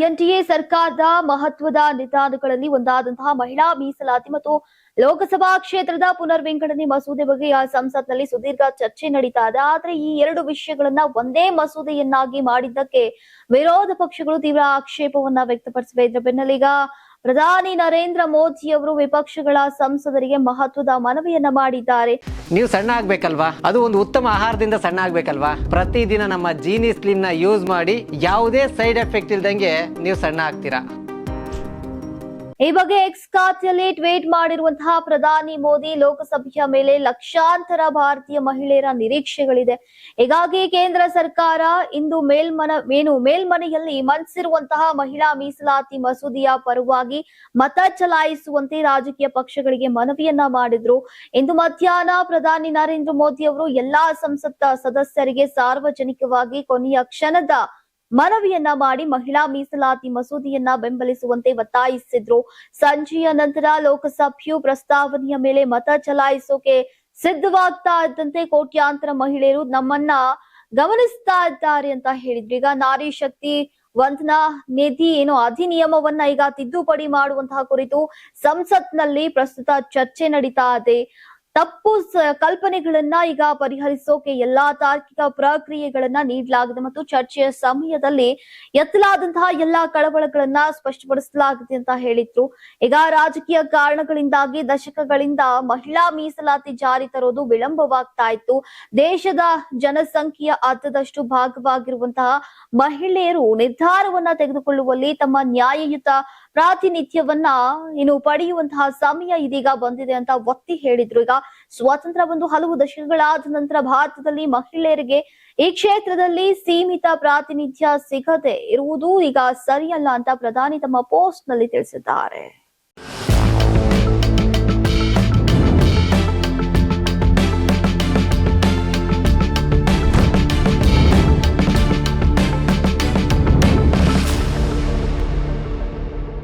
NDA ಸರ್ಕಾರದ ಮಹತ್ವದ ನಿರ್ಧಾರಗಳಲ್ಲಿ ಒಂದಾದಂತಹ ಮಹಿಳಾ ಮೀಸಲಾತಿ ಮತ್ತು ಲೋಕಸಭಾ ಕ್ಷೇತ್ರದ ಪುನರ್ವಿಂಗಡಣೆ ಮಸೂದೆ ಬಗ್ಗೆ ಸಂಸತ್ನಲ್ಲಿ ಸುದೀರ್ಘ ಚರ್ಚೆ ನಡೀತಾ ಇದೆ. ಆದ್ರೆ ಈ ಎರಡು ವಿಷಯಗಳನ್ನ ಒಂದೇ ಮಸೂದೆಯನ್ನಾಗಿ ಮಾಡಿದ್ದಕ್ಕೆ ವಿರೋಧ ಪಕ್ಷಗಳು ತೀವ್ರ ಆಕ್ಷೇಪವನ್ನ ವ್ಯಕ್ತಪಡಿಸಿವೆ. ಇದರ ಬೆನ್ನಲ್ಲೀಗ ಪ್ರಧಾನಿ ನರೇಂದ್ರ ಮೋದಿ ಅವರು ವಿಪಕ್ಷಗಳ ಸಂಸದರಿಗೆ ಮಹತ್ವದ ಮನವಿಯನ್ನ ಮಾಡಿದ್ದಾರೆ. ನೀವು ಸಣ್ಣ ಆಗ್ಬೇಕಲ್ವಾ, ಅದು ಒಂದು ಉತ್ತಮ ಆಹಾರದಿಂದ ಸಣ್ಣ ಆಗ್ಬೇಕಲ್ವಾ. ಪ್ರತಿದಿನ ನಮ್ಮ ಜೀನಿ ಸ್ಲಿಮ್ ನ ಯೂಸ್ ಮಾಡಿ ಯಾವುದೇ ಸೈಡ್ ಎಫೆಕ್ಟ್ ಇಲ್ದಂಗೆ ನೀವು ಸಣ್ಣ ಆಗ್ತೀರಾ. ಈ ಬಗ್ಗೆ ಎಕ್ಸ್ ಖಾತೆಯಲ್ಲಿ ಟ್ವೀಟ್ ಮಾಡಿರುವಂತಹ ಪ್ರಧಾನಿ ಮೋದಿ, ಲೋಕಸಭೆಯ ಮೇಲೆ ಲಕ್ಷಾಂತರ ಭಾರತೀಯ ಮಹಿಳೆಯರ ನಿರೀಕ್ಷೆಗಳಿದೆ. ಹೀಗಾಗಿ ಕೇಂದ್ರ ಸರ್ಕಾರ ಇಂದು ಮೇಲ್ಮನೆಯಲ್ಲಿ ಮಂಡಿಸಿರುವಂತಹ ಮಹಿಳಾ ಮೀಸಲಾತಿ ಮಸೂದೆಯ ಪರವಾಗಿ ಮತ ಚಲಾಯಿಸುವಂತೆ ರಾಜಕೀಯ ಪಕ್ಷಗಳಿಗೆ ಮನವಿಯನ್ನ ಮಾಡಿದ್ರು. ಇಂದು ಮಧ್ಯಾಹ್ನ ಪ್ರಧಾನಿ ನರೇಂದ್ರ ಮೋದಿ ಅವರು ಎಲ್ಲಾ ಸಂಸತ್ ಸದಸ್ಯರಿಗೆ ಸಾರ್ವಜನಿಕವಾಗಿ ಕೊನೆಯ ಕ್ಷಣದ ಮನವಿಯನ್ನ ಮಾಡಿ ಮಹಿಳಾ ಮೀಸಲಾತಿ ಮಸೂದೆಯನ್ನ ಬೆಂಬಲಿಸುವಂತೆ ಒತ್ತಾಯಿಸಿದ್ರು. ಸಂಜೆಯ ನಂತರ ಲೋಕಸಭೆಯು ಪ್ರಸ್ತಾವನೆಯ ಮೇಲೆ ಮತ ಚಲಾಯಿಸೋಕೆ ಸಿದ್ಧವಾಗ್ತಾ ಇದ್ದಂತೆ ಕೋಟ್ಯಾಂತರ ಮಹಿಳೆಯರು ನಮ್ಮನ್ನ ಗಮನಿಸ್ತಾ ಇದ್ದಾರೆ ಅಂತ ಹೇಳಿದ್ರು. ಈಗ ನಾರಿ ಶಕ್ತಿ ವಂದನಾ ನಿಧಿ ಅಧಿನಿಯಮವನ್ನ ಈಗ ತಿದ್ದುಪಡಿ ಮಾಡುವಂತಹ ಕುರಿತು ಸಂಸತ್ನಲ್ಲಿ ಪ್ರಸ್ತುತ ಚರ್ಚೆ ನಡೀತಾ ಇದೆ. ತಪ್ಪು ಕಲ್ಪನೆಗಳನ್ನ ಈಗ ಪರಿಹರಿಸೋಕೆ ಎಲ್ಲಾ ತಾರ್ಕಿಕ ಪ್ರಕ್ರಿಯೆಗಳನ್ನ ನೀಡಲಾಗಿದೆ ಮತ್ತು ಚರ್ಚೆಯ ಸಮಯದಲ್ಲಿ ಎತ್ತಲಾದಂತಹ ಎಲ್ಲಾ ಕಳವಳಗಳನ್ನ ಸ್ಪಷ್ಟಪಡಿಸಲಾಗಿದೆ ಅಂತ ಹೇಳಿದ್ರು. ಈಗ ರಾಜಕೀಯ ಕಾರಣಗಳಿಂದಾಗಿ ದಶಕಗಳಿಂದ ಮಹಿಳಾ ಮೀಸಲಾತಿ ಜಾರಿ ತರೋದು ವಿಳಂಬವಾಗ್ತಾ ಇತ್ತು. ದೇಶದ ಜನಸಂಖ್ಯೆಯ ಅರ್ಧದಷ್ಟು ಭಾಗವಾಗಿರುವಂತಹ ಮಹಿಳೆಯರು ನಿರ್ಧಾರವನ್ನ ತೆಗೆದುಕೊಳ್ಳುವಲ್ಲಿ ತಮ್ಮ ನ್ಯಾಯಯುತ ಪ್ರಾತಿನಿಧ್ಯವನ್ನ ಪಡೆಯುವಂತಹ ಸಮಯ ಇದೀಗ ಬಂದಿದೆ ಅಂತ ಒತ್ತಿ ಹೇಳಿದ್ರು. ಈಗ ಸ್ವಾತಂತ್ರ್ಯ ಬಂದು ಹಲವು ದಶಕಗಳಾದ ನಂತರ ಭಾರತದಲ್ಲಿ ಮಹಿಳೆಯರಿಗೆ ಈ ಕ್ಷೇತ್ರದಲ್ಲಿ ಸೀಮಿತ ಪ್ರಾತಿನಿಧ್ಯ ಸಿಗದೆ ಇರುವುದು ಈಗ ಸರಿಯಲ್ಲ ಅಂತ ಪ್ರಧಾನಿ ತಮ್ಮ ಪೋಸ್ಟ್ ನಲ್ಲಿ ತಿಳಿಸಿದ್ದಾರೆ.